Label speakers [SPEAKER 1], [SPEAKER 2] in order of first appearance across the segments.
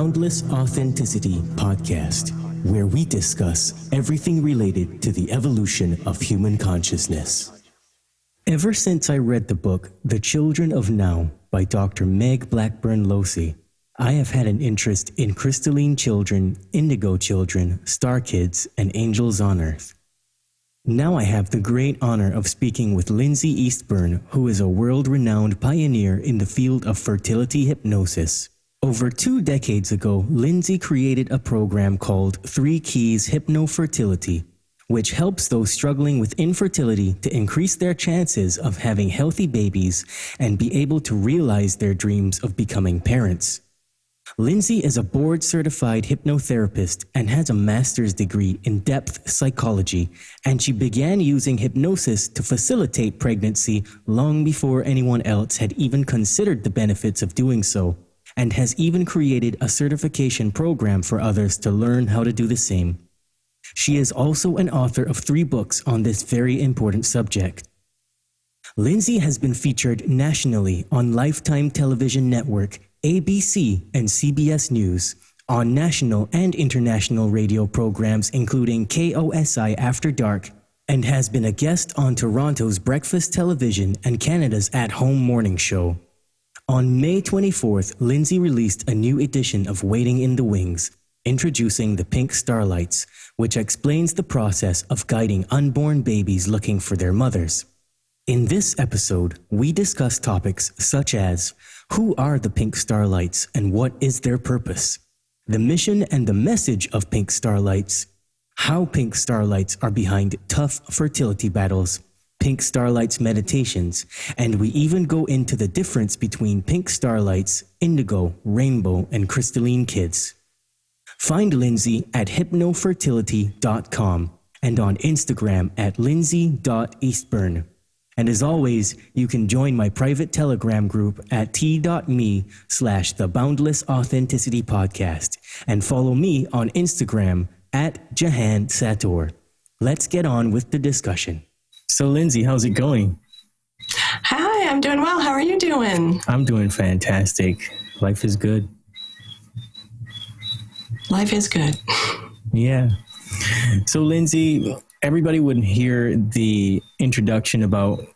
[SPEAKER 1] Boundless Authenticity podcast, where we discuss everything related to the evolution of human consciousness. Ever since I read the book The Children of Now by Dr. Meg Blackburn-Losey, I have had an interest in Crystalline Children, Indigo Children, Star Kids, and Angels on Earth. Now I have the great honor of speaking with Lynsi Eastburn, who is a world-renowned pioneer in the field of fertility hypnosis. Over 2 decades ago, Lynsi created a program called 3 Keys HypnoFertility, which helps those struggling with infertility to increase their chances of having healthy babies and be able to realize their dreams of becoming parents. Lynsi is a board-certified hypnotherapist and has a master's degree in depth psychology, and she began using hypnosis to facilitate pregnancy long before anyone else had even considered the benefits of doing so, and has even created a certification program for others to learn how to do the same. She is also an author of 3 books on this very important subject. Lynsi has been featured nationally on Lifetime Television Network, ABC, and CBS News, on national and international radio programs including KOSI After Dark, and has been a guest on Toronto's Breakfast Television and Canada's At Home Morning Show. On May 24th, Lynsi released a new edition of Waiting in the Wings, introducing the Pink StarLights, which explains the process of guiding unborn babies looking for their mothers. In this episode, we discuss topics such as who are the Pink StarLights and what is their purpose, the mission and the message of Pink StarLights, how Pink StarLights are behind tough fertility battles, Pink StarLights meditations, and we even go into the difference between Pink StarLights, Indigo, Rainbow, and Crystalline Kids. Find Lynsi at hypnofertility.com and on Instagram at lynsi.eastburn. And as always, you can join my private Telegram group at t.me/The Boundless Authenticity Podcast and follow me on Instagram at Jahan Sator. Let's get on with the discussion. So Lynsi, how's it going?
[SPEAKER 2] Hi, I'm doing well. How are you doing?
[SPEAKER 1] I'm doing fantastic. Life is good.
[SPEAKER 2] Life is good.
[SPEAKER 1] Yeah. So Lynsi, everybody would hear the introduction about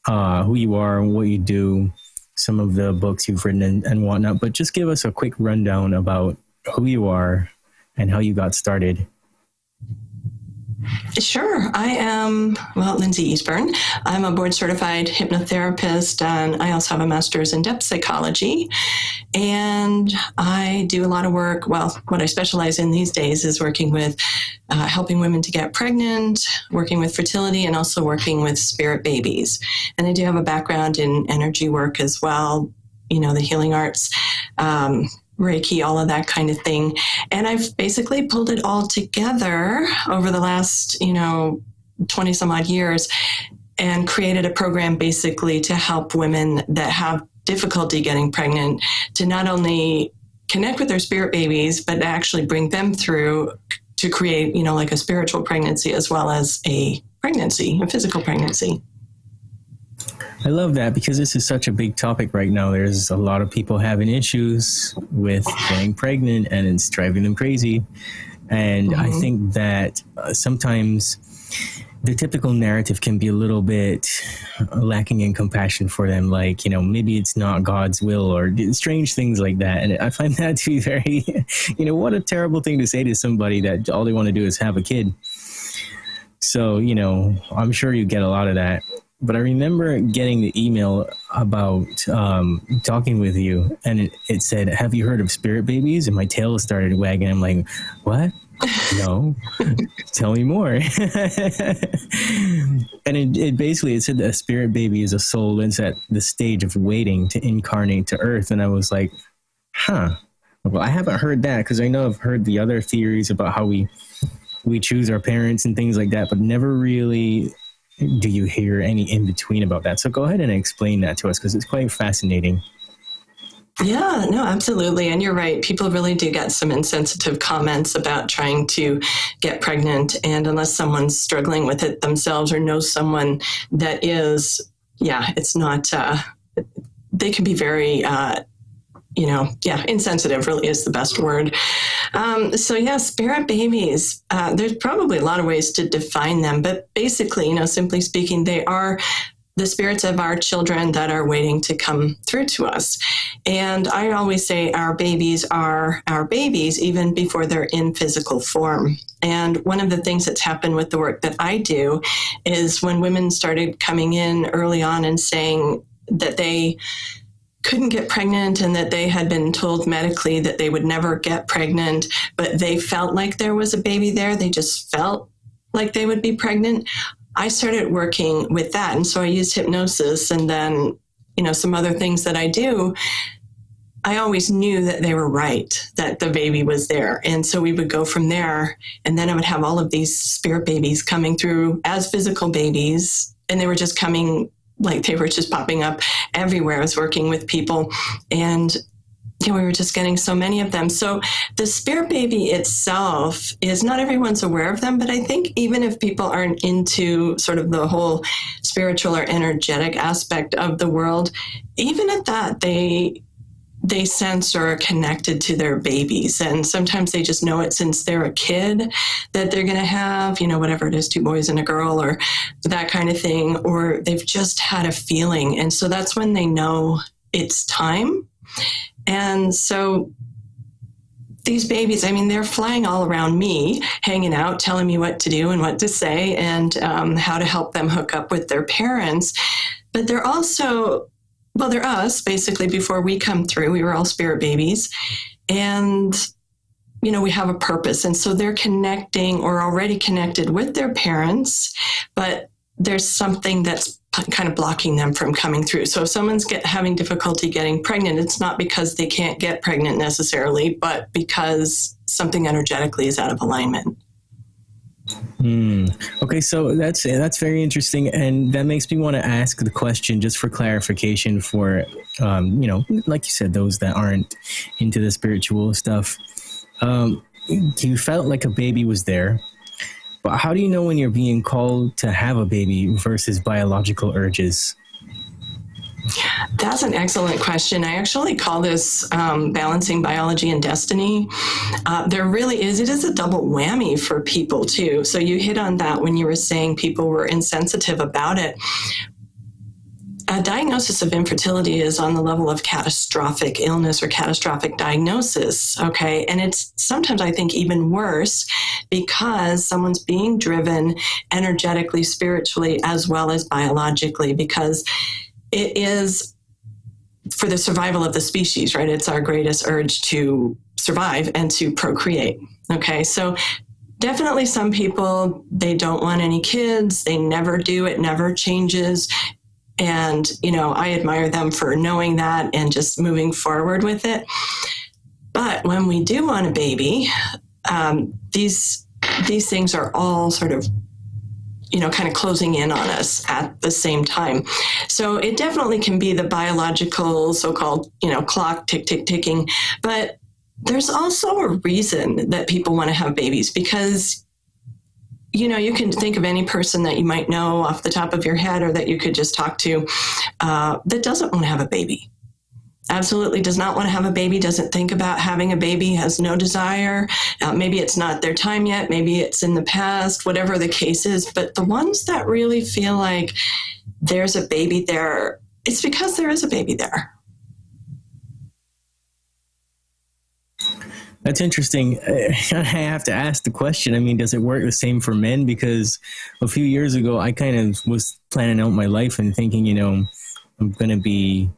[SPEAKER 1] who you are, what you do, some of the books you've written and whatnot, but just give us a quick rundown about who you are and how you got started.
[SPEAKER 2] Sure. I am, Lynsi Eastburn. I'm a board-certified hypnotherapist, and I also have a master's in depth psychology. And I do a lot of work. Well, what I specialize in these days is working with helping women to get pregnant, working with fertility, and also working with spirit babies. And I do have a background in energy work as well, the healing arts, Reiki, all of that kind of thing. And I've basically pulled it all together over the last, 20 some odd years and created a program basically to help women that have difficulty getting pregnant to not only connect with their spirit babies, but actually bring them through to create, like a spiritual pregnancy as well as a pregnancy, a physical pregnancy.
[SPEAKER 1] I love that because this is such a big topic right now. There's a lot of people having issues with getting pregnant and it's driving them crazy. And I think that sometimes the typical narrative can be a little bit lacking in compassion for them. Like, maybe it's not God's will or strange things like that. And I find that to be very, what a terrible thing to say to somebody that all they want to do is have a kid. So, I'm sure you get a lot of that. But I remember getting the email about talking with you, and it said, "Have you heard of spirit babies?" And my tail started wagging. I'm like, "What? No, tell me more." And it basically said that a spirit baby is a soul that's at the stage of waiting to incarnate to Earth. And I was like, "Huh? Well, I haven't heard that because I know I've heard the other theories about how we choose our parents and things like that, but never really." Do you hear any in between about that? So go ahead and explain that to us because it's quite fascinating.
[SPEAKER 2] Yeah, no, absolutely. And you're right. People really do get some insensitive comments about trying to get pregnant. And unless someone's struggling with it themselves or knows someone that is, it's not, they can be very insensitive really is the best word. Spirit babies, there's probably a lot of ways to define them, but basically, simply speaking, they are the spirits of our children that are waiting to come through to us. And I always say our babies are our babies even before they're in physical form. And one of the things that's happened with the work that I do is when women started coming in early on and saying that they couldn't get pregnant and that they had been told medically that they would never get pregnant, but they felt like there was a baby there. They just felt like they would be pregnant. I started working with that. And so I used hypnosis and then, some other things that I do. I always knew that they were right, that the baby was there. And so we would go from there. And then I would have all of these spirit babies coming through as physical babies. And they were just coming, like they were just popping up everywhere. I was working with people and we were just getting so many of them. So the spirit baby itself is not everyone's aware of them, but I think even if people aren't into sort of the whole spiritual or energetic aspect of the world, even at that, they sense or are connected to their babies. And sometimes they just know it since they're a kid that they're going to have, whatever it is, 2 boys and a girl or that kind of thing, or they've just had a feeling. And so that's when they know it's time. And so these babies, they're flying all around me, hanging out, telling me what to do and what to say and how to help them hook up with their parents. But they're also, they're us, basically, before we come through. We were all spirit babies. And, we have a purpose. And so they're connecting or already connected with their parents, but there's something that's kind of blocking them from coming through. So if someone's having difficulty getting pregnant, it's not because they can't get pregnant necessarily, but because something energetically is out of alignment.
[SPEAKER 1] Okay, so that's very interesting, and that makes me want to ask the question just for clarification for, like you said, those that aren't into the spiritual stuff. You felt like a baby was there. But how do you know when you're being called to have a baby versus biological urges?
[SPEAKER 2] That's an excellent question. I actually call this balancing biology and destiny. There really is. It is a double whammy for people, too. So you hit on that when you were saying people were insensitive about it. A diagnosis of infertility is on the level of catastrophic illness or catastrophic diagnosis, okay? And it's sometimes, I think, even worse because someone's being driven energetically, spiritually, as well as biologically, because it is for the survival of the species, right? It's our greatest urge to survive and to procreate, okay? So definitely some people, they don't want any kids. They never do. It never changes. And, I admire them for knowing that and just moving forward with it. But when we do want a baby, these things are all sort of, kind of closing in on us at the same time. So it definitely can be the biological so-called, clock ticking. But there's also a reason that people want to have babies because you can think of any person that you might know off the top of your head or that you could just talk to that doesn't want to have a baby. Absolutely does not want to have a baby, doesn't think about having a baby, has no desire. Maybe it's not their time yet. Maybe it's in the past, whatever the case is. But the ones that really feel like there's a baby there, it's because there is a baby there.
[SPEAKER 1] That's interesting. I have to ask the question. Does it work the same for men? Because a few years ago, I kind of was planning out my life and thinking, I'm going to be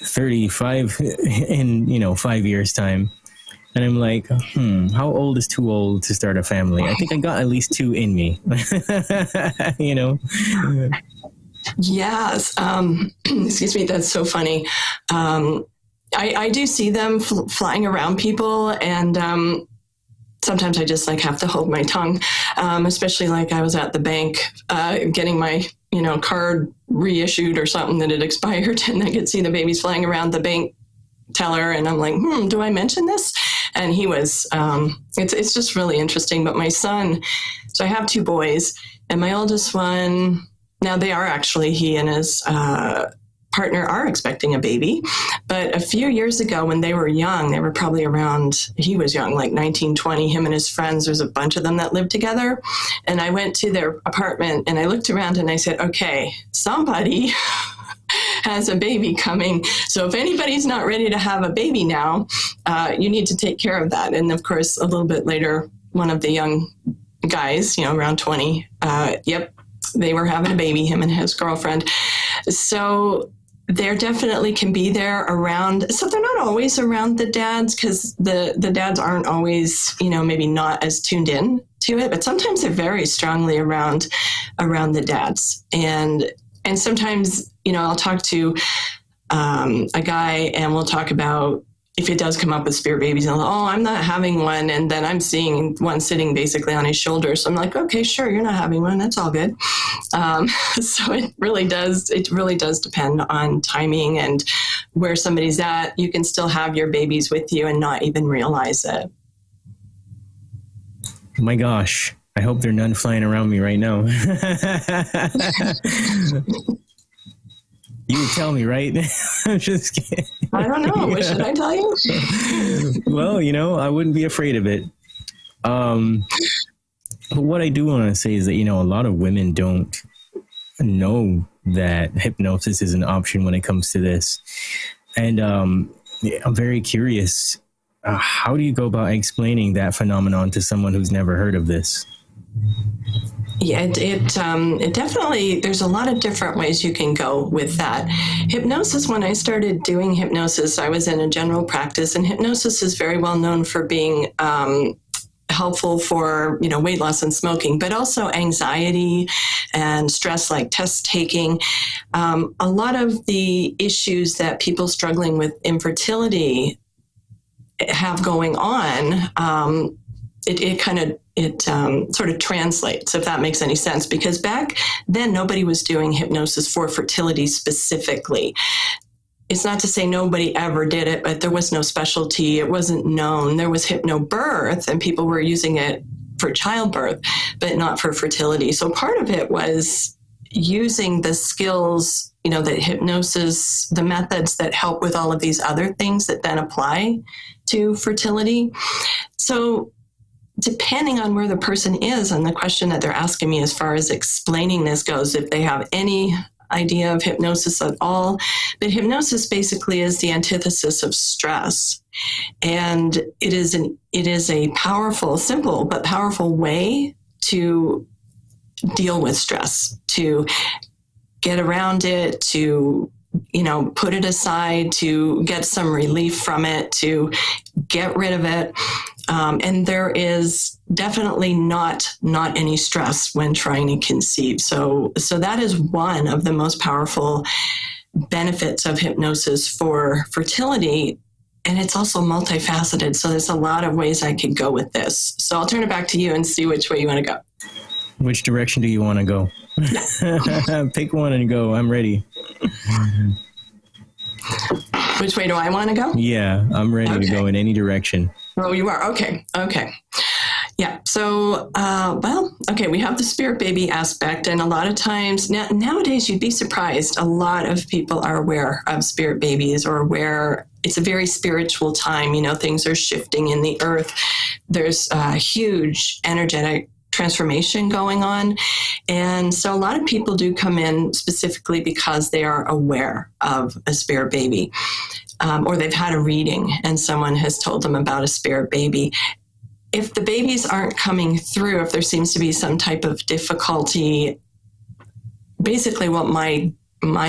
[SPEAKER 1] 35 in, 5 years time. And I'm like, how old is too old to start a family? I think I got at least 2 in me,
[SPEAKER 2] Yes. Excuse me. That's so funny. I do see them flying around people, and sometimes I just have to hold my tongue, especially I was at the bank getting my card reissued or something that had expired, and I could see the babies flying around the bank teller, and I'm like, do I mention this? And he was, it's just really interesting. But my son, so I have 2 boys, and my oldest one, now they are actually, he and his partner are expecting a baby. But a few years ago when they were young, they were probably around, he was young, like 19, 20, him and his friends, there's a bunch of them that lived together. And I went to their apartment and I looked around and I said, okay, somebody has a baby coming. So if anybody's not ready to have a baby now, you need to take care of that. And of course, a little bit later, one of the young guys, around 20, they were having a baby, him and his girlfriend. So there definitely can be there around. So they're not always around the dads because the dads aren't always, maybe not as tuned in to it, but sometimes they're very strongly around the dads. And sometimes, I'll talk to a guy and we'll talk about if it does come up with spirit babies, and I'm not having one. And then I'm seeing one sitting basically on his shoulder. So I'm like, okay, sure, you're not having one. That's all good. So it really does depend on timing and where somebody's at. You can still have your babies with you and not even realize it.
[SPEAKER 1] Oh my gosh. I hope there are none flying around me right now. You would tell me, right? I'm just kidding.
[SPEAKER 2] I don't know. What should I tell you?
[SPEAKER 1] Well, I wouldn't be afraid of it. But what I do want to say is that, a lot of women don't know that hypnosis is an option when it comes to this. And I'm very curious. How do you go about explaining that phenomenon to someone who's never heard of this?
[SPEAKER 2] Yeah, it definitely, there's a lot of different ways you can go with that. Hypnosis, when I started doing hypnosis, I was in a general practice, and hypnosis is very well known for being helpful for, weight loss and smoking, but also anxiety and stress like test taking. A lot of the issues that people struggling with infertility have going on, it sort of translates, if that makes any sense, because back then nobody was doing hypnosis for fertility specifically. It's not to say nobody ever did it, but there was no specialty. It wasn't known. There was hypnobirth, and people were using it for childbirth, but not for fertility. So part of it was using the skills, the hypnosis, the methods that help with all of these other things that then apply to fertility. So depending on where the person is and the question that they're asking me as far as explaining this goes, if they have any idea of hypnosis at all, but hypnosis basically is the antithesis of stress. And it is a powerful, simple, but powerful way to deal with stress, to get around it, to put it aside, to get some relief from it, to get rid of it. And there is definitely not any stress when trying to conceive. So that is one of the most powerful benefits of hypnosis for fertility. And it's also multifaceted. So there's a lot of ways I could go with this. So I'll turn it back to you and see which way you want to go.
[SPEAKER 1] Which direction do you want to go? Pick one and go. I'm ready.
[SPEAKER 2] Which way do I want to go?
[SPEAKER 1] Yeah, I'm ready to go in any direction.
[SPEAKER 2] Oh, you are? Okay. Yeah. So, we have the spirit baby aspect. And a lot of times, nowadays, you'd be surprised. A lot of people are aware of spirit babies or aware it's a very spiritual time. Things are shifting in the earth. There's a huge energetic transformation going on. And so a lot of people do come in specifically because they are aware of a spirit baby, or they've had a reading and someone has told them about a spirit baby. If the babies aren't coming through, if there seems to be some type of difficulty, basically what my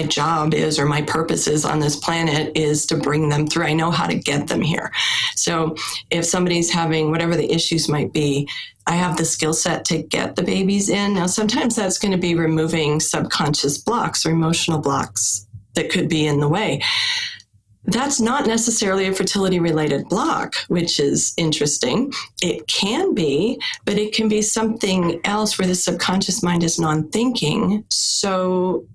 [SPEAKER 2] job is, or my purpose is on this planet, is to bring them through. I know how to get them here. So if somebody's having whatever the issues might be, I have the skill set to get the babies in. Now, sometimes that's going to be removing subconscious blocks or emotional blocks that could be in the way. That's not necessarily a fertility-related block, which is interesting. It can be, but it can be something else where the subconscious mind is non-thinking. So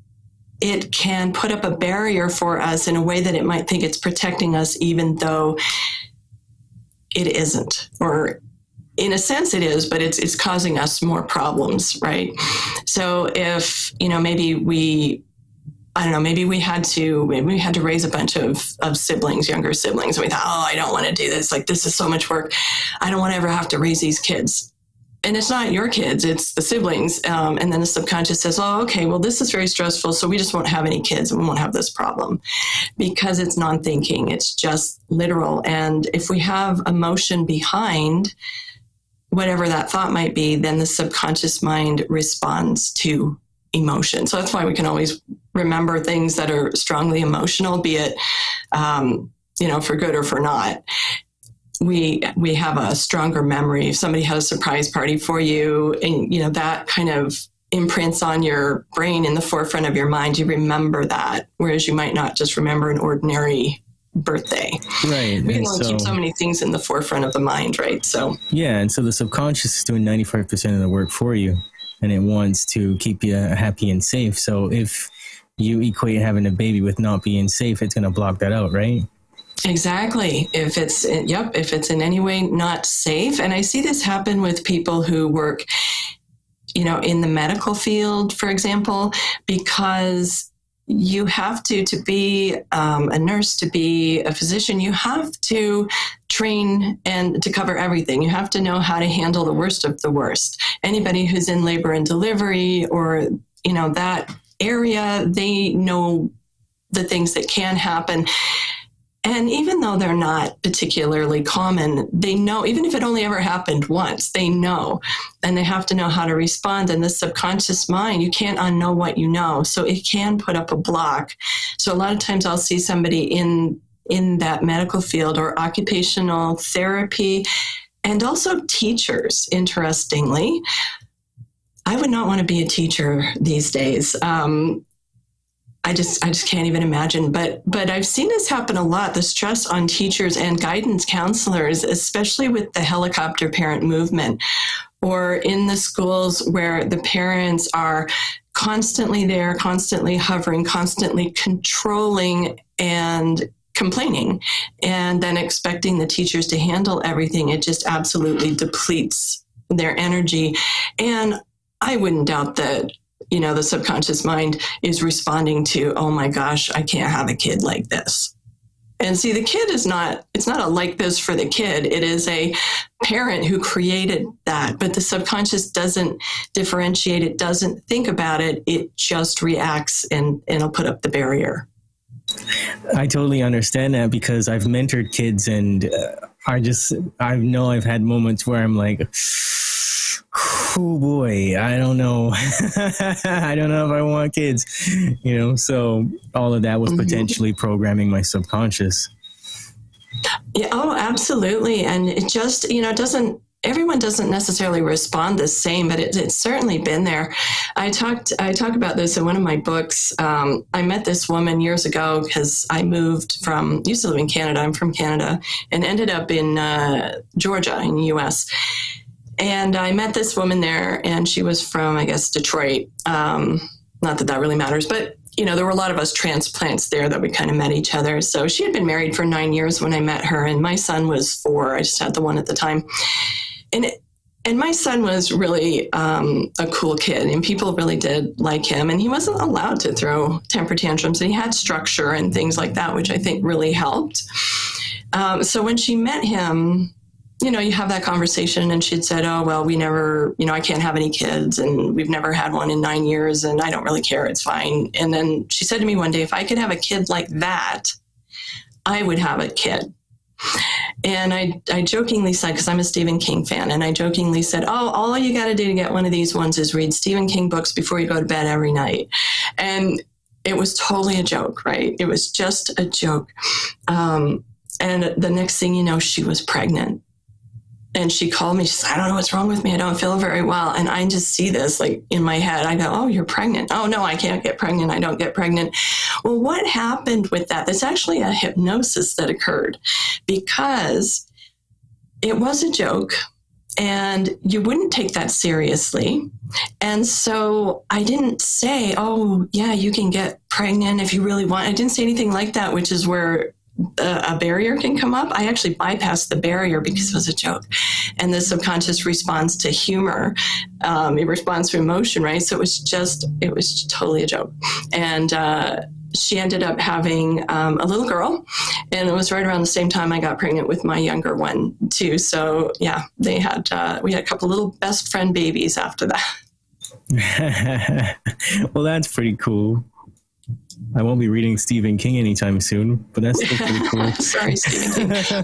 [SPEAKER 2] it can put up a barrier for us in a way that it might think it's protecting us, even though it isn't. Or in a sense it is, but it's causing us more problems, right? So if, maybe we I don't know, maybe we had to raise a bunch of siblings, younger siblings. And we thought, oh, I don't want to do this. Like, this is so much work. I don't want to ever have to raise these kids. And it's not your kids, it's the siblings. And then the subconscious says, oh, okay, well, this is very stressful. So we just won't have any kids and we won't have this problem, because it's non-thinking. It's just literal. And if we have emotion behind whatever that thought might be, then the subconscious mind responds to emotion. So that's why we can always remember things that are strongly emotional, be it, for good or for not. We have a stronger memory. If somebody has a surprise party for you, and that kind of imprints on your brain in the forefront of your mind, you remember that, whereas you might not just remember an ordinary birthday.
[SPEAKER 1] Right.
[SPEAKER 2] We can only keep so many things in the forefront of the mind, right? So
[SPEAKER 1] yeah, and so the subconscious is doing 95% of the work for you, and it wants to keep you happy and safe. So if you equate having a baby with not being safe, it's going to block that out, right?
[SPEAKER 2] Exactly. If it's in any way not safe. And I see this happen with people who work, in the medical field, for example, because you have to be a nurse, to be a physician, you have to train and to cover everything. You have to know how to handle the worst of the worst. Anybody who's in labor and delivery or, that area, they know the things that can happen. And even though they're not particularly common, they know, even if it only ever happened once, they know, and they have to know how to respond. And the subconscious mind, you can't unknow what you know. So it can put up a block. So a lot of times I'll see somebody in that medical field or occupational therapy, and also teachers, interestingly. I would not want to be a teacher these days. I just can't even imagine. But I've seen this happen a lot, the stress on teachers and guidance counselors, especially with the helicopter parent movement, or in the schools where the parents are constantly there, constantly hovering, constantly controlling and complaining, and then expecting the teachers to handle everything. It just absolutely depletes their energy. And I wouldn't doubt that the subconscious mind is responding to, oh my gosh, I can't have a kid like this. And see, the kid it's not a like this for the kid. It is a parent who created that, but the subconscious doesn't differentiate. It doesn't think about it. It just reacts and it'll put up the barrier.
[SPEAKER 1] I totally understand that, because I've mentored kids, and I know I've had moments where I'm like, oh boy, I don't know. I don't know if I want kids, so all of that was potentially programming my subconscious.
[SPEAKER 2] Yeah, oh, absolutely. And it just, everyone doesn't necessarily respond the same, but it's certainly been there. I talk about this in one of my books. I met this woman years ago because I used to live in Canada. I'm from Canada, and ended up in Georgia in the U.S. And I met this woman there, and she was from, I guess, Detroit. Not that really matters, but there were a lot of us transplants there that we kind of met each other. So she had been married for 9 years when I met her, and my son was 4. I just had the one at the time. And my son was really a cool kid, and people really did like him. And he wasn't allowed to throw temper tantrums, and he had structure and things like that, which I think really helped. So when she met him, you have that conversation, and she'd said, oh, well, we never, I can't have any kids, and we've never had one in 9 years, and I don't really care. It's fine. And then she said to me one day, if I could have a kid like that, I would have a kid. And I jokingly said, because I'm a Stephen King fan, and I jokingly said, oh, all you got to do to get one of these ones is read Stephen King books before you go to bed every night. And it was totally a joke, right? It was just a joke. And the next thing you know, she was pregnant. And she called me. She said, I don't know what's wrong with me. I don't feel very well. And I just see this like in my head. I go, oh, you're pregnant. Oh, no, I can't get pregnant. I don't get pregnant. Well, what happened with that? There's actually a hypnosis that occurred, because it was a joke and you wouldn't take that seriously. And so I didn't say, oh, yeah, you can get pregnant if you really want. I didn't say anything like that, which is where a barrier can come up. I actually bypassed the barrier because it was a joke. And the subconscious responds to humor. It responds to emotion, right? So it was totally a joke. And she ended up having a little girl, and it was right around the same time I got pregnant with my younger one too. So yeah, we had a couple little best friend babies after that.
[SPEAKER 1] Well, that's pretty cool. I won't be reading Stephen King anytime soon, but that's still pretty cool.
[SPEAKER 2] Sorry, Stephen
[SPEAKER 1] King.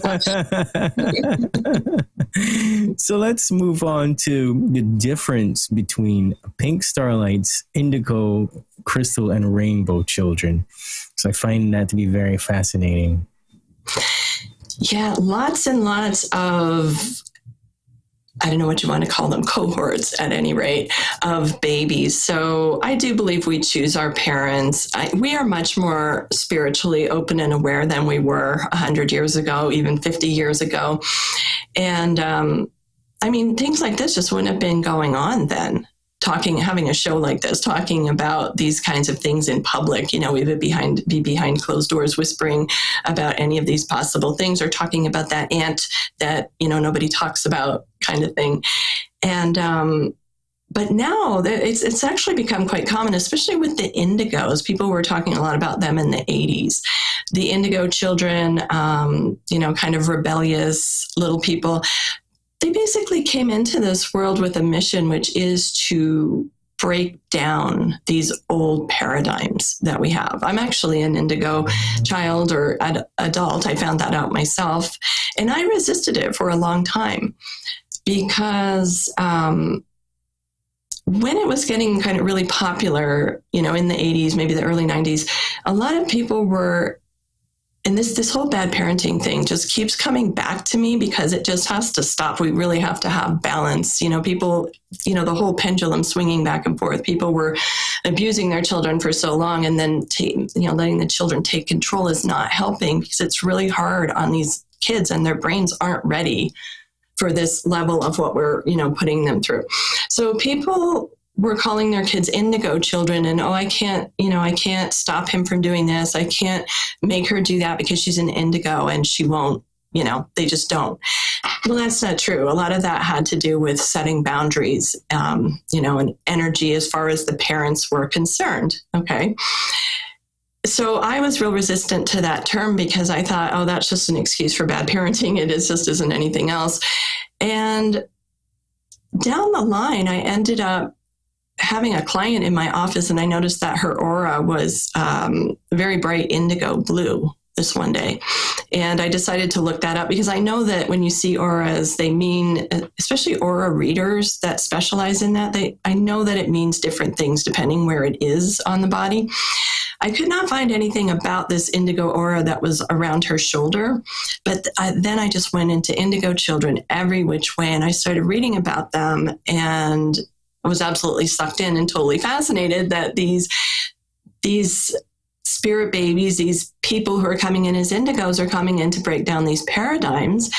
[SPEAKER 1] So let's move on to the difference between Pink StarLights, Indigo, Crystal, and Rainbow Children. So I find that to be very fascinating.
[SPEAKER 2] Yeah, lots and lots of, I don't know what you want to call them, cohorts at any rate, of babies. So I do believe we choose our parents. We are much more spiritually open and aware than we were 100 years ago, even 50 years ago. And I mean, things like this just wouldn't have been going on then. Having a show like this, talking about these kinds of things in public, we would be behind closed doors whispering about any of these possible things, or talking about that aunt that, nobody talks about kind of thing. And, but now it's actually become quite common, especially with the indigos. People were talking a lot about them in the 80s. The Indigo Children, kind of rebellious little people. They basically came into this world with a mission, which is to break down these old paradigms that we have. I'm actually an indigo child or adult. I found that out myself. And I resisted it for a long time because when it was getting kind of really popular, in the 80s, maybe the early 90s, a lot of people were, and this whole bad parenting thing just keeps coming back to me because it just has to stop. We really have to have balance. People, the whole pendulum swinging back and forth. People were abusing their children for so long, and then letting the children take control is not helping, because it's really hard on these kids, and their brains aren't ready for this level of what we're, putting them through. So people were calling their kids indigo children, and I can't stop him from doing this. I can't make her do that because she's an indigo and she won't, they just don't. Well, that's not true. A lot of that had to do with setting boundaries, and energy as far as the parents were concerned. Okay. So I was real resistant to that term because I thought, that's just an excuse for bad parenting. It just isn't anything else. And down the line, I ended up having a client in my office, and I noticed that her aura was very bright indigo blue this one day. And I decided to look that up because I know that when you see auras, they mean, especially aura readers that specialize in that, I know that it means different things depending where it is on the body. I could not find anything about this indigo aura that was around her shoulder, but then I just went into Indigo Children every which way, and I started reading about them, and I was absolutely sucked in and totally fascinated that these spirit babies, these people who are coming in as indigos, are coming in to break down these paradigms.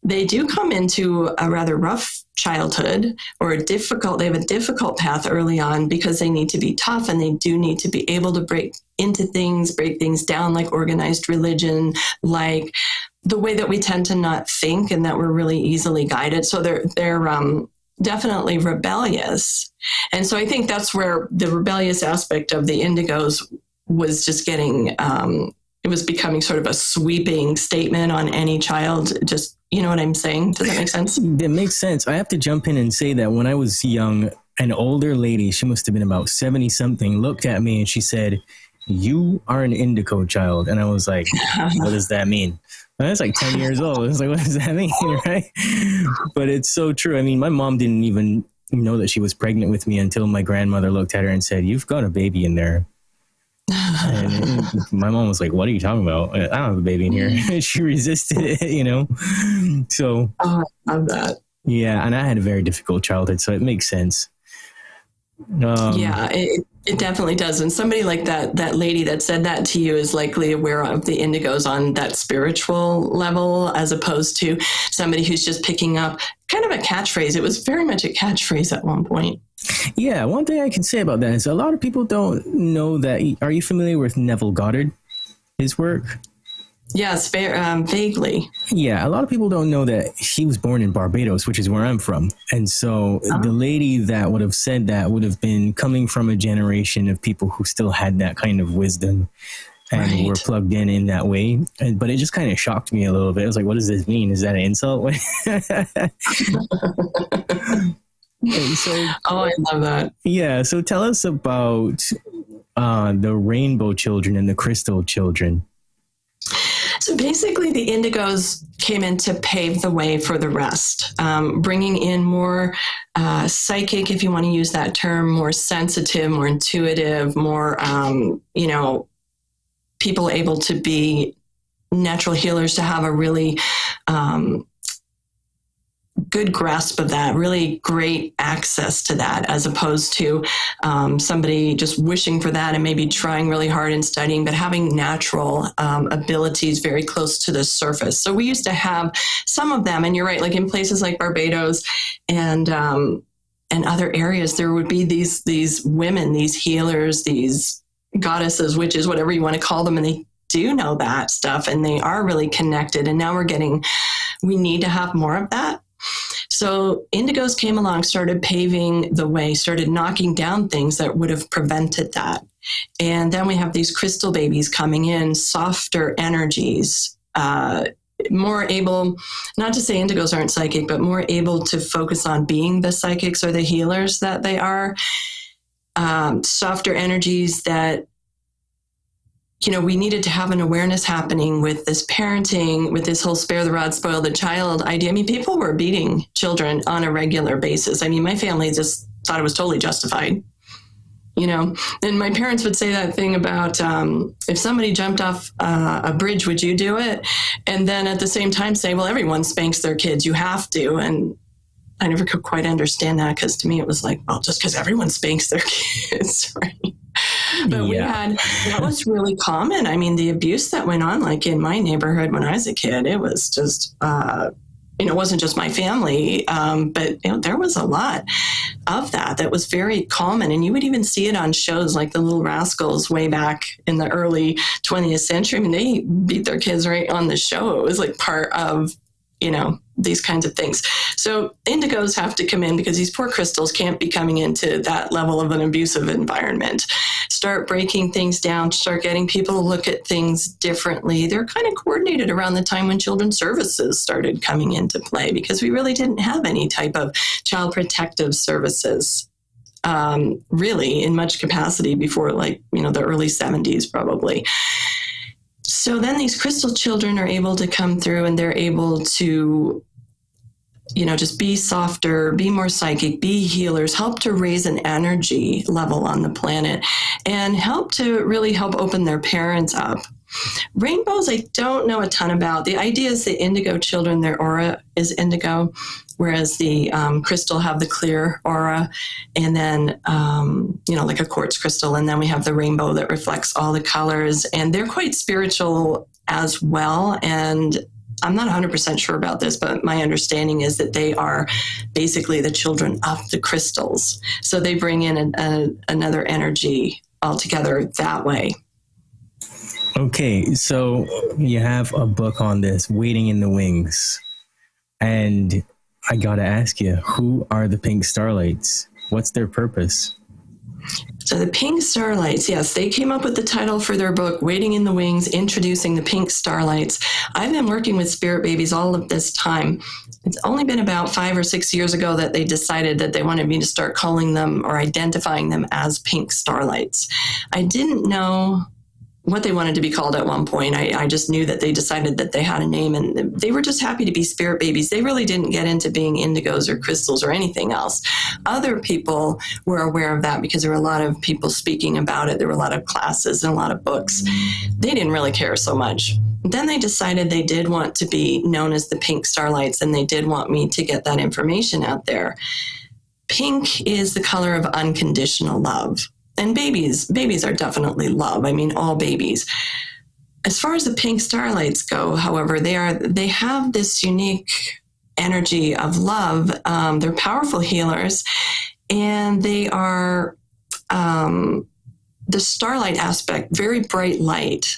[SPEAKER 2] They do come into a rather rough childhood, or they have a difficult path early on because they need to be tough, and they do need to be able to break things down, like organized religion, like the way that we tend to not think and that we're really easily guided. So they're definitely rebellious. And so I think that's where the rebellious aspect of the indigos was just getting, it was becoming sort of a sweeping statement on any child. Just, you know what I'm saying? Does that make sense?
[SPEAKER 1] It makes sense. I have to jump in and say that when I was young, an older lady, she must have been about 70 something, looked at me and she said, "You are an indigo child." And I was like, what does that mean? I was like 10 years old. I was like, what does that mean? Right? But it's so true. I mean, my mom didn't even know that she was pregnant with me until my grandmother looked at her and said, "You've got a baby in there." And my mom was like, "What are you talking about? I don't have a baby in here." She resisted it, So,
[SPEAKER 2] I love that.
[SPEAKER 1] Yeah. And I had a very difficult childhood, so it makes sense.
[SPEAKER 2] Yeah, it definitely does. And somebody like that lady that said that to you is likely aware of the indigos on that spiritual level, as opposed to somebody who's just picking up kind of a catchphrase. It was very much a catchphrase at one point.
[SPEAKER 1] Yeah, one thing I can say about that is a lot of people don't know that. Are you familiar with Neville Goddard, his work?
[SPEAKER 2] Yes, vaguely.
[SPEAKER 1] Yeah, a lot of people don't know that he was born in Barbados, which is where I'm from. And so the lady that would have said that would have been coming from a generation of people who still had that kind of wisdom and were plugged in that way. But it just kind of shocked me a little bit. I was like, what does this mean? Is that an insult?
[SPEAKER 2] I love that.
[SPEAKER 1] Yeah. So tell us about the Rainbow Children and the Crystal Children.
[SPEAKER 2] So basically, the Indigos came in to pave the way for the rest, bringing in more psychic, if you want to use that term, more sensitive, more intuitive, more, people able to be natural healers, to have a really good grasp of that, really great access to that, as opposed to somebody just wishing for that and maybe trying really hard and studying, but having natural abilities very close to the surface. So we used to have some of them, and you're right, like in places like Barbados and other areas, there would be these women, these healers, these goddesses, witches, whatever you want to call them, and they do know that stuff, and they are really connected. And now we need to have more of that. So Indigos came along, started paving the way, started knocking down things that would have prevented that. And then we have these crystal babies coming in, softer energies, more able, not to say Indigos aren't psychic, but more able to focus on being the psychics or the healers that they are. Softer energies that, we needed to have an awareness happening with this parenting, with this whole spare the rod, spoil the child idea. I mean, people were beating children on a regular basis. I mean, my family just thought it was totally justified, and my parents would say that thing about, if somebody jumped off a bridge, would you do it? And then at the same time say, well, everyone spanks their kids, you have to. And I never could quite understand that, because to me it was like, well, just because everyone spanks their kids, right? But that was really common. I mean, the abuse that went on, like in my neighborhood when I was a kid, it was just, it wasn't just my family, but there was a lot of that was very common. And you would even see it on shows like The Little Rascals way back in the early 20th century. I mean, they beat their kids right on the show. It was like part of, these kinds of things. So Indigos have to come in, because these poor crystals can't be coming into that level of an abusive environment. Start breaking things down, start getting people to look at things differently. They're kind of coordinated around the time when children's services started coming into play, because we really didn't have any type of child protective services really in much capacity before, like, the early 70s probably. So then these crystal children are able to come through, and they're able to, just be softer, be more psychic, be healers, help to raise an energy level on the planet, and help open their parents up. Rainbows, I don't know a ton about. The idea is the indigo children, their aura is indigo, whereas the crystal have the clear aura, and then, like a quartz crystal. And then we have the rainbow that reflects all the colors, and they're quite spiritual as well. And I'm not 100% sure about this, but my understanding is that they are basically the children of the crystals. So they bring in another energy altogether that way.
[SPEAKER 1] Okay, so you have a book on this, Waiting in the Wings. And I got to ask you, who are the Pink StarLights? What's their purpose?
[SPEAKER 2] So the Pink StarLights, yes, they came up with the title for their book, Waiting in the Wings, Introducing the Pink StarLights. I've been working with spirit babies all of this time. It's only been about 5 or 6 years ago that they decided that they wanted me to start calling them or identifying them as Pink StarLights. I didn't know what they wanted to be called at one point. I just knew that they decided that they had a name, and they were just happy to be spirit babies. They really didn't get into being indigos or crystals or anything else. Other people were aware of that because there were a lot of people speaking about it. There were a lot of classes and a lot of books. They didn't really care so much. Then they decided they did want to be known as the Pink StarLights, and they did want me to get that information out there. Pink is the color of unconditional love. And babies are definitely love. I mean, all babies. As far as the Pink StarLights go, however, they have this unique energy of love. They're powerful healers, and they are the starlight aspect, very bright light.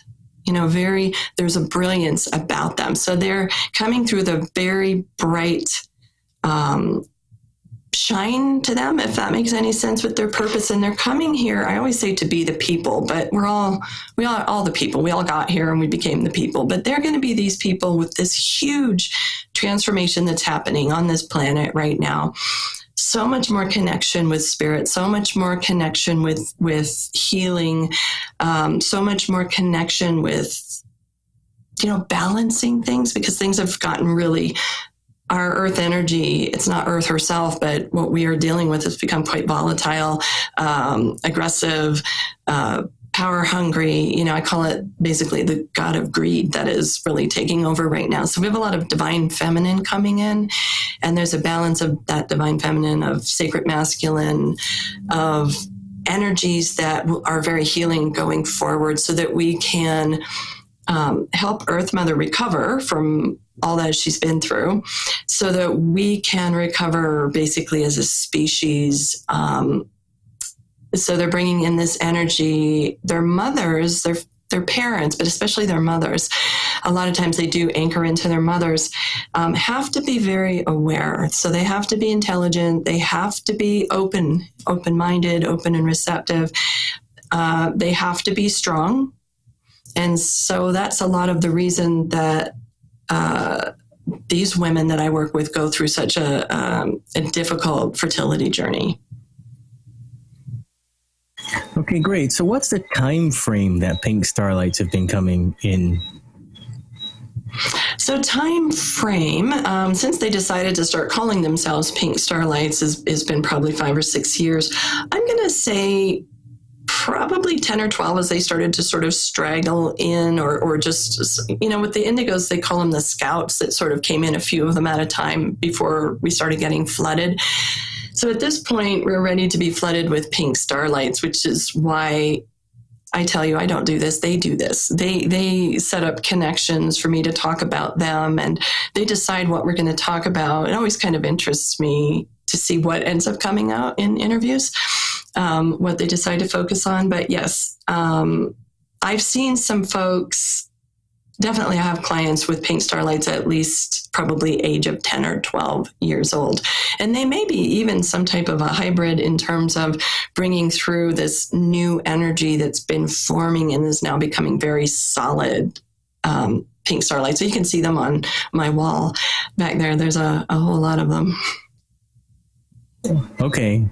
[SPEAKER 2] there's a brilliance about them. So they're coming through the very bright shine to them, if that makes any sense, with their purpose. And they're coming here, I always say, to be the people, but we are all the people. We all got here and we became the people, but they're going to be these people with this huge transformation that's happening on this planet right now. So much more connection with spirit, so much more connection with healing, so much more connection with, balancing things, because things have gotten really, our earth energy, it's not earth herself, but what we are dealing with has become quite volatile, aggressive, power hungry. I call it basically the god of greed that is really taking over right now. So we have a lot of divine feminine coming in, and there's a balance of that divine feminine, of sacred masculine, of energies that are very healing going forward, so that we can help Earth Mother recover from all that she's been through, so that we can recover basically as a species. So they're bringing in this energy. Their mothers, their parents, but especially their mothers, a lot of times they do anchor into their mothers, have to be very aware. So they have to be intelligent. They have to be open-minded, open and receptive. They have to be strong. And so that's a lot of the reason that these women that I work with go through such a difficult fertility journey.
[SPEAKER 1] Okay, great. So what's the time frame that Pink StarLights have been coming in?
[SPEAKER 2] So time frame, since they decided to start calling themselves Pink StarLights, has been probably 5 or 6 years. I'm going to say probably 10 or 12 as they started to sort of straggle in, or just, with the Indigos, they call them the scouts that sort of came in, a few of them at a time before we started getting flooded. So at this point, we're ready to be flooded with Pink StarLights, which is why I tell you, I don't do this. They do this. They set up connections for me to talk about them, and they decide what we're going to talk about. It always kind of interests me to see what ends up coming out in interviews, what they decide to focus on. But yes, I've seen some folks. Definitely I have clients with Pink StarLights at least probably age of 10 or 12 years old. And they may be even some type of a hybrid in terms of bringing through this new energy that's been forming and is now becoming very solid Pink StarLights. So you can see them on my wall back there. There's a whole lot of them.
[SPEAKER 1] Okay,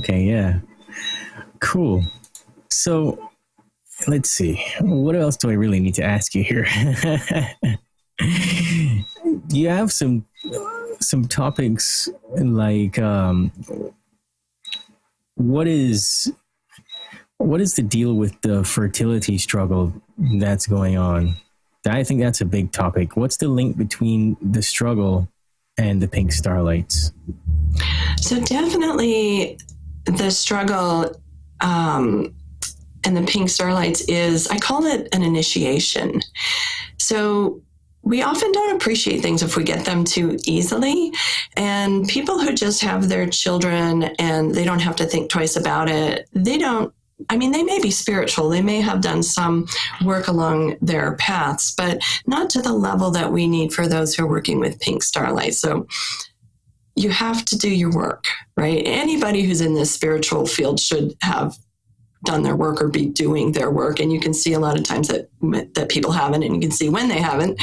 [SPEAKER 1] yeah. Cool. So let's see. What else do I really need to ask you here? You have some topics like what is the deal with the fertility struggle that's going on? I think that's a big topic. What's the link between the struggle and the Pink StarLights?
[SPEAKER 2] So definitely the struggle and the Pink StarLights is, I call it an initiation. So we often don't appreciate things if we get them too easily. And people who just have their children and they don't have to think twice about it, they may be spiritual. They may have done some work along their paths, but not to the level that we need for those who are working with Pink StarLights. So you have to do your work, right? Anybody who's in this spiritual field should have done their work or be doing their work. And you can see a lot of times that people haven't, and you can see when they haven't.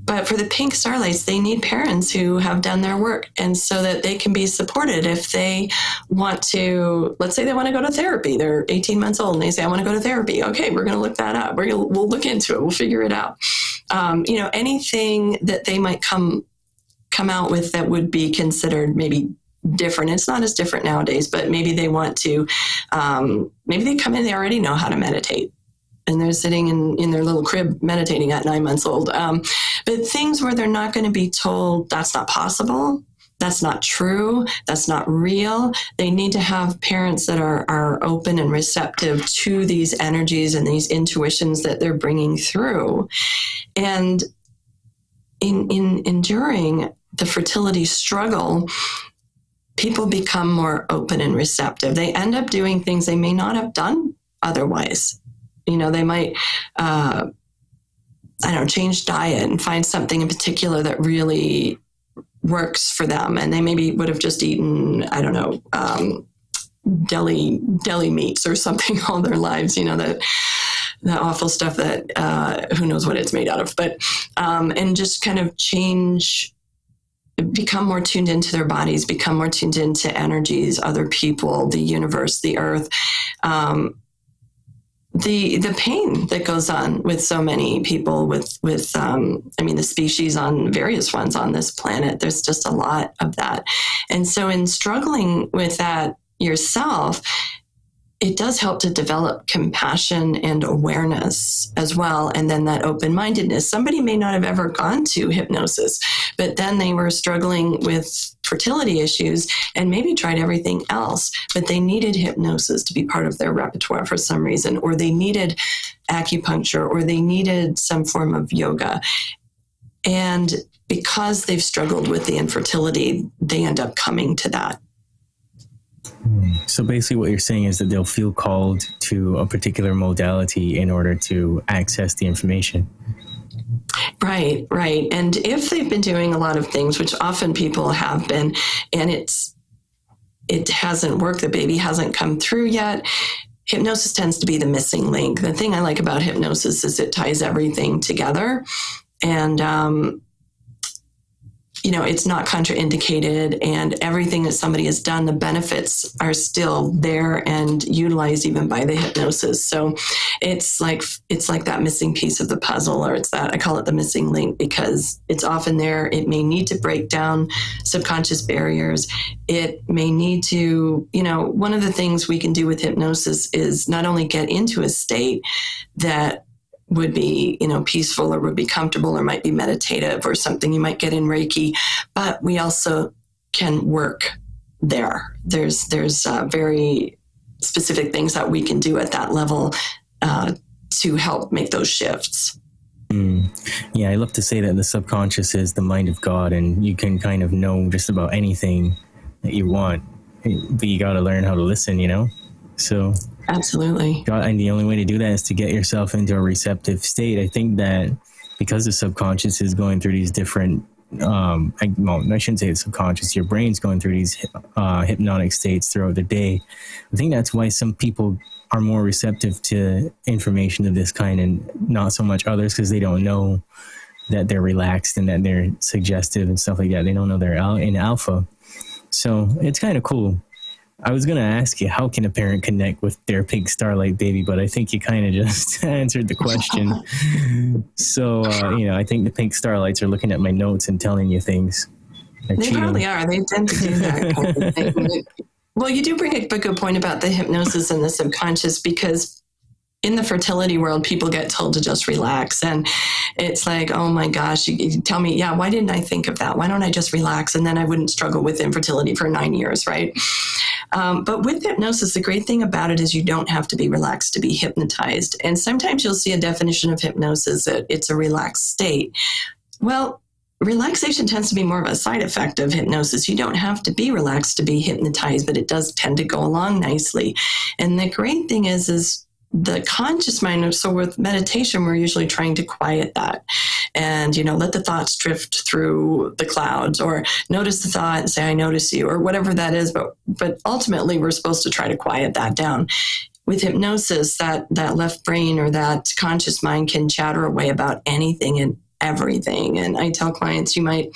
[SPEAKER 2] But for the Pink StarLights, they need parents who have done their work, and so that they can be supported if they want to. Let's say they want to go to therapy. They're 18 months old and they say, I want to go to therapy. Okay, we're going to look that up. We'll look into it. We'll figure it out. Anything that they might come out with that would be considered maybe different. It's not as different nowadays, but maybe they want to, maybe they come in, they already know how to meditate, and they're sitting in their little crib meditating at 9 months old. But things where they're not going to be told that's not possible, that's not true, that's not real. They need to have parents that are open and receptive to these energies and these intuitions that they're bringing through. And in enduring the fertility struggle, people become more open and receptive. They end up doing things they may not have done otherwise. They might, change diet and find something in particular that really works for them. And they maybe would have just eaten, deli meats or something all their lives, that awful stuff that who knows what it's made out of, but and just kind of become more tuned into their bodies, become more tuned into energies, other people, the universe, the earth, the pain that goes on with so many people with the species on various ones on this planet. There's just a lot of that. And so in struggling with that yourself, it does help to develop compassion and awareness as well. And then that open-mindedness. Somebody may not have ever gone to hypnosis, but then they were struggling with fertility issues and maybe tried everything else, but they needed hypnosis to be part of their repertoire for some reason, or they needed acupuncture, or they needed some form of yoga. And because they've struggled with the infertility, they end up coming to that.
[SPEAKER 1] So basically what you're saying is that they'll feel called to a particular modality in order to access the information.
[SPEAKER 2] Right. And if they've been doing a lot of things, which often people have been, and it hasn't worked, the baby hasn't come through yet, hypnosis tends to be the missing link. The thing I like about hypnosis is it ties everything together. And it's not contraindicated, and everything that somebody has done, the benefits are still there and utilized even by the hypnosis. So it's like that missing piece of the puzzle, or I call it the missing link, because it's often there. It may need to break down subconscious barriers. It may need to, one of the things we can do with hypnosis is not only get into a state that would be, peaceful, or would be comfortable, or might be meditative, or something you might get in Reiki, but we also can work there. There's very specific things that we can do at that level to help make those shifts.
[SPEAKER 1] Yeah, I love to say that the subconscious is the mind of God, and you can kind of know just about anything that you want, but you got to learn how to listen, So
[SPEAKER 2] absolutely.
[SPEAKER 1] And the only way to do that is to get yourself into a receptive state. I think that because the subconscious is going through these different, I shouldn't say the subconscious, your brain's going through these hypnotic states throughout the day. I think that's why some people are more receptive to information of this kind and not so much others, because they don't know that they're relaxed and that they're suggestive and stuff like that. They don't know they're in alpha. So it's kind of cool. I was going to ask you, how can a parent connect with their Pink StarLight baby? But I think you kind of just answered the question. So, I think the Pink StarLights are looking at my notes and telling you things.
[SPEAKER 2] They probably are. They tend to do that kind of thing. Well, you do bring a good point about the hypnosis and the subconscious, because in the fertility world, people get told to just relax. And it's like, oh my gosh, you tell me, why didn't I think of that? Why don't I just relax? And then I wouldn't struggle with infertility for 9 years, right? But with hypnosis, the great thing about it is you don't have to be relaxed to be hypnotized. And sometimes you'll see a definition of hypnosis that it's a relaxed state. Well, relaxation tends to be more of a side effect of hypnosis. You don't have to be relaxed to be hypnotized, but it does tend to go along nicely. And the great thing is the conscious mind. So with meditation, we're usually trying to quiet that and, let the thoughts drift through the clouds, or notice the thought and say, I notice you, or whatever that is. But ultimately, we're supposed to try to quiet that down. With hypnosis, that left brain or that conscious mind can chatter away about anything and everything. And I tell clients, you might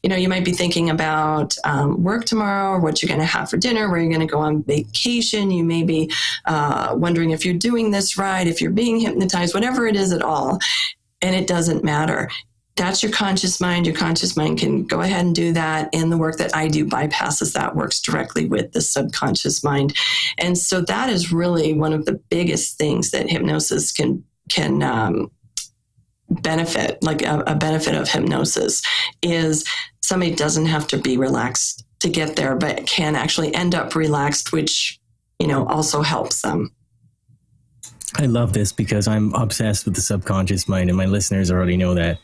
[SPEAKER 2] be thinking about work tomorrow, or what you're going to have for dinner, where you're going to go on vacation. You may be wondering if you're doing this right, if you're being hypnotized, whatever it is at all. And it doesn't matter. That's your conscious mind. Your conscious mind can go ahead and do that. And the work that I do bypasses that, works directly with the subconscious mind. And so that is really one of the biggest things that hypnosis can benefit, like a benefit of hypnosis, is somebody doesn't have to be relaxed to get there, but can actually end up relaxed, which, also helps them.
[SPEAKER 1] I love this because I'm obsessed with the subconscious mind, and my listeners already know that.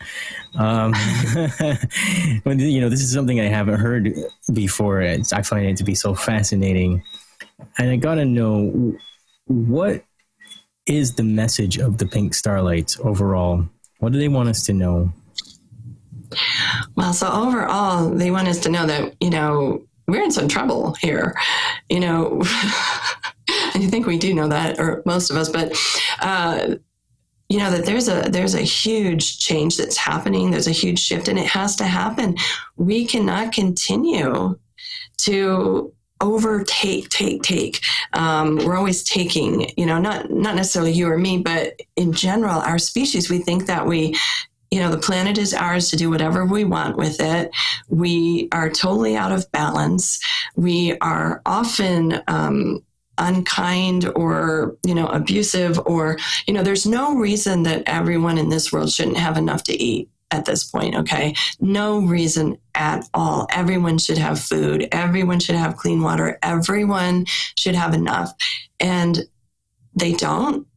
[SPEAKER 1] But, this is something I haven't heard before. I find it to be so fascinating. And I got to know, what is the message of the Pink StarLights overall? What do they want us to know?
[SPEAKER 2] Well, so overall, they want us to know that, we're in some trouble here. I think we do know that, or most of us, but, that there's a huge change that's happening. There's a huge shift, and it has to happen. We cannot continue to take. We're always taking, not necessarily you or me, but in general, our species, we think that the planet is ours to do whatever we want with it. We are totally out of balance. We are often unkind or, abusive, or, there's no reason that everyone in this world shouldn't have enough to eat at this point, okay? No reason at all. Everyone should have food. Everyone should have clean water. Everyone should have enough. And they don't.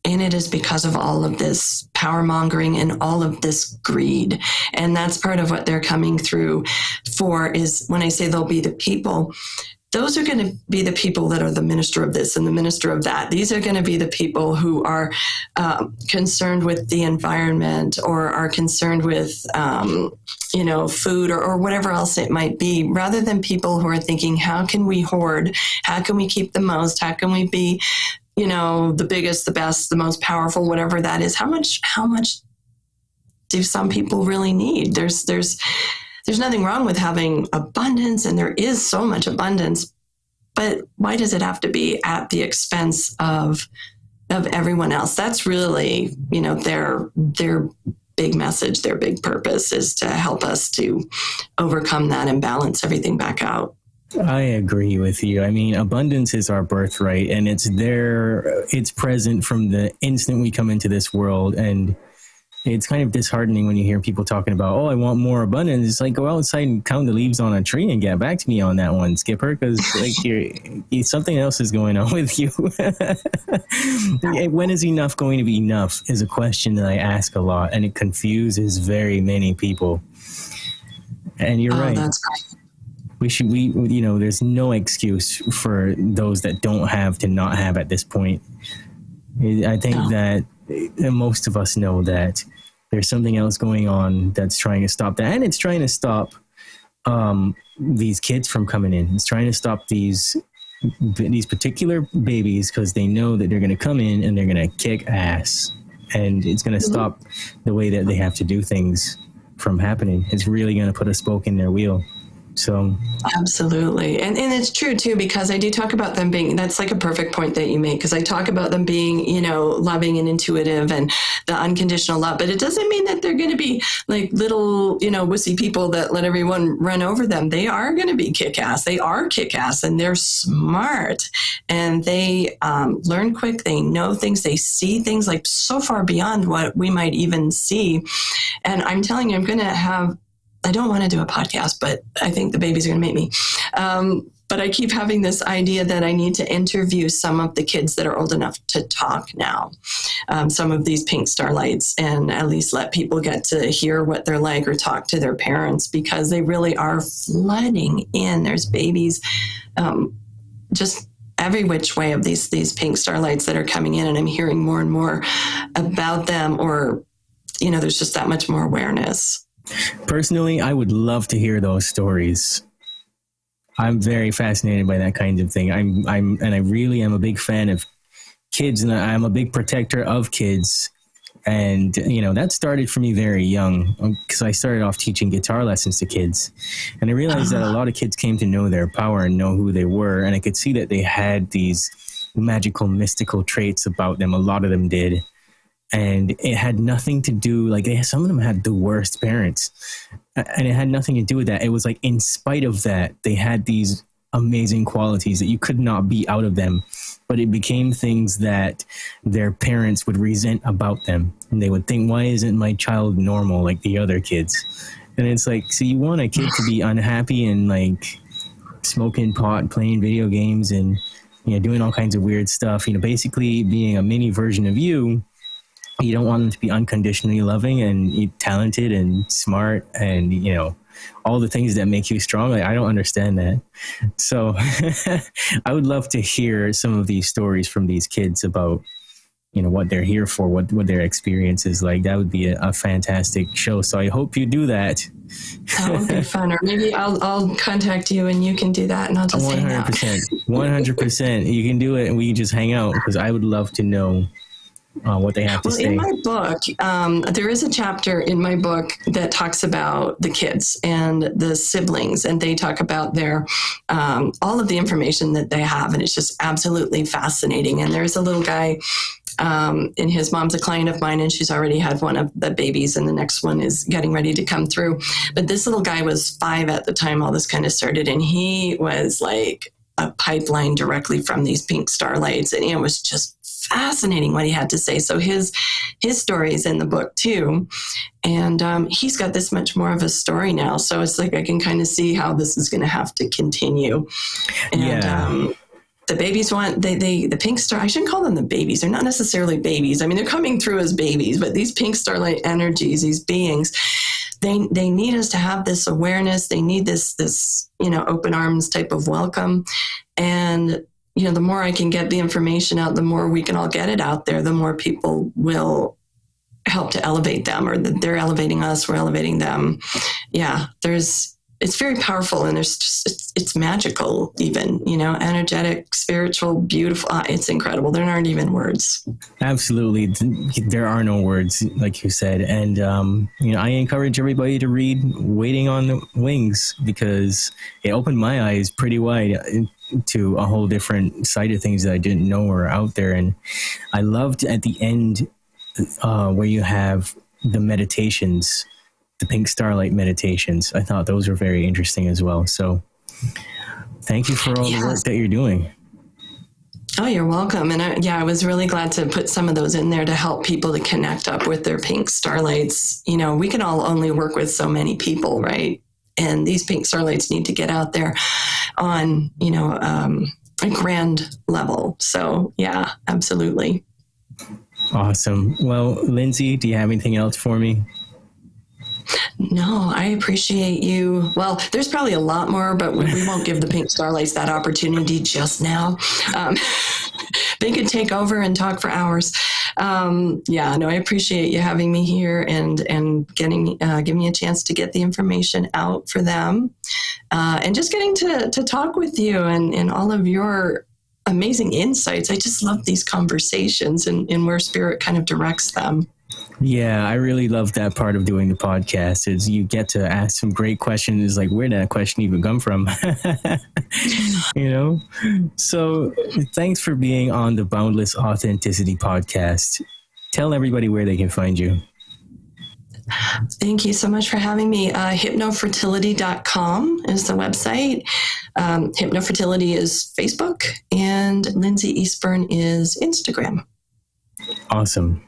[SPEAKER 2] And it is because of all of this power mongering and all of this greed. And that's part of what they're coming through for, is when I say they'll be the people, those are going to be the people that are the minister of this and the minister of that. These are going to be the people who are concerned with the environment, or are concerned with, food, or whatever else it might be, rather than people who are thinking, how can we hoard? How can we keep the most? How can we be, the biggest, the best, the most powerful, whatever that is? How much do some people really need? There's nothing wrong with having abundance, and there is so much abundance, but why does it have to be at the expense of everyone else? That's really, their big message, their big purpose is to help us to overcome that and balance everything back out.
[SPEAKER 1] I agree with you. I mean, abundance is our birthright, and it's there. It's present from the instant we come into this world. And it's kind of disheartening when you hear people talking about, oh, I want more abundance. It's like, go outside and count the leaves on a tree and get back to me on that one, Skipper, because something else is going on with you. When is enough going to be enough is a question that I ask a lot, and it confuses very many people. And you're right.
[SPEAKER 2] That's right.
[SPEAKER 1] There's no excuse for those that don't have to not have at this point. I think that most of us know that there's something else going on that's trying to stop that. And it's trying to stop these kids from coming in. It's trying to stop these particular babies, because they know that they're going to come in and they're going to kick ass. And it's going to stop the way that they have to do things from happening. It's really going to put a spoke in their wheel. So
[SPEAKER 2] absolutely. And it's true too, because I do talk about them being, that's like a perfect point that you make, because I talk about them being, loving and intuitive and the unconditional love, but it doesn't mean that they're going to be like little, wussy people that let everyone run over them. They are going to be kick-ass. They are kick-ass, and they're smart, and they learn quick. They know things. They see things like so far beyond what we might even see. And I'm telling you, I don't want to do a podcast, but I think the babies are going to make me. But I keep having this idea that I need to interview some of the kids that are old enough to talk now, some of these Pink StarLights, and at least let people get to hear what they're like, or talk to their parents, because they really are flooding in. There's babies just every which way of these Pink StarLights that are coming in, and I'm hearing more and more about them, or, there's just that much more awareness.
[SPEAKER 1] Personally, I would love to hear those stories. I'm very fascinated by that kind of thing. I really am a big fan of kids, and I'm a big protector of kids. And, that started for me very young, because I started off teaching guitar lessons to kids. And I realized that a lot of kids came to know their power and know who they were. And I could see that they had these magical, mystical traits about them. A lot of them did. And it had nothing to do, some of them had the worst parents, and it had nothing to do with that. It was like, in spite of that, they had these amazing qualities that you could not beat out of them, but it became things that their parents would resent about them. And they would think, why isn't my child normal like the other kids? And it's like, so you want a kid to be unhappy and smoking pot, playing video games, and, doing all kinds of weird stuff, basically being a mini version of you. You don't want them to be unconditionally loving and talented and smart and, all the things that make you strong. I don't understand that. So I would love to hear some of these stories from these kids about, what they're here for, what their experience is like. That would be a fantastic show. So I hope you do that.
[SPEAKER 2] That would be fun. Or maybe I'll contact you and you can do that, and I'll just hang out.
[SPEAKER 1] 100%. You can do it, and we can just hang out, because I would love to know what they have to say.
[SPEAKER 2] In my book, there is a chapter in my book that talks about the kids and the siblings, and they talk about their all of the information that they have, and it's just absolutely fascinating. And there's a little guy, and his mom's a client of mine, and she's already had one of the babies, and the next one is getting ready to come through. But this little guy was 5 at the time all this kind of started, and he was like a pipeline directly from these Pink StarLights, and it was just fascinating what he had to say. So his story is in the book too, and he's got this much more of a story now. So it's like I can kind of see how this is going to have to continue. And the babies want the Pink Star. I shouldn't call them the babies. They're not necessarily babies. I mean, they're coming through as babies, but these Pink StarLight energies, these beings, they need us to have this awareness. They need this open arms type of welcome. And the more I can get the information out, the more we can all get it out there, the more people will help to elevate them, or they're elevating us, we're elevating them. Yeah, it's very powerful, and it's magical even, energetic, spiritual, beautiful. It's incredible. There aren't even words.
[SPEAKER 1] Absolutely. There are no words, like you said. And, I encourage everybody to read Waiting on the Wings, because it opened my eyes pretty wide to a whole different side of things that I didn't know were out there. And I loved at the end where you have the meditations, the Pink StarLight meditations. I thought those were very interesting as well. So thank you for all the work that you're doing.
[SPEAKER 2] Oh, you're welcome. And I was really glad to put some of those in there to help people to connect up with their Pink StarLights. We can all only work with so many people, right? And these Pink StarLights need to get out there on, a grand level. So yeah, absolutely.
[SPEAKER 1] Awesome. Well, Lynsi, do you have anything else for me?
[SPEAKER 2] No, I appreciate you. Well, there's probably a lot more, but we won't give the Pink StarLights that opportunity just now. They could take over and talk for hours. I appreciate you having me here and giving me a chance to get the information out for them, and just getting to talk with you and all of your amazing insights. I just love these conversations and where spirit kind of directs them.
[SPEAKER 1] Yeah, I really love that part of doing the podcast, is you get to ask some great questions, like where did that question even come from? So thanks for being on the Boundless Authenticity podcast. Tell everybody where they can find you.
[SPEAKER 2] Thank you so much for having me. HypnoFertility.com is the website. HypnoFertility is Facebook, and Lynsi Eastburn is Instagram.
[SPEAKER 1] Awesome.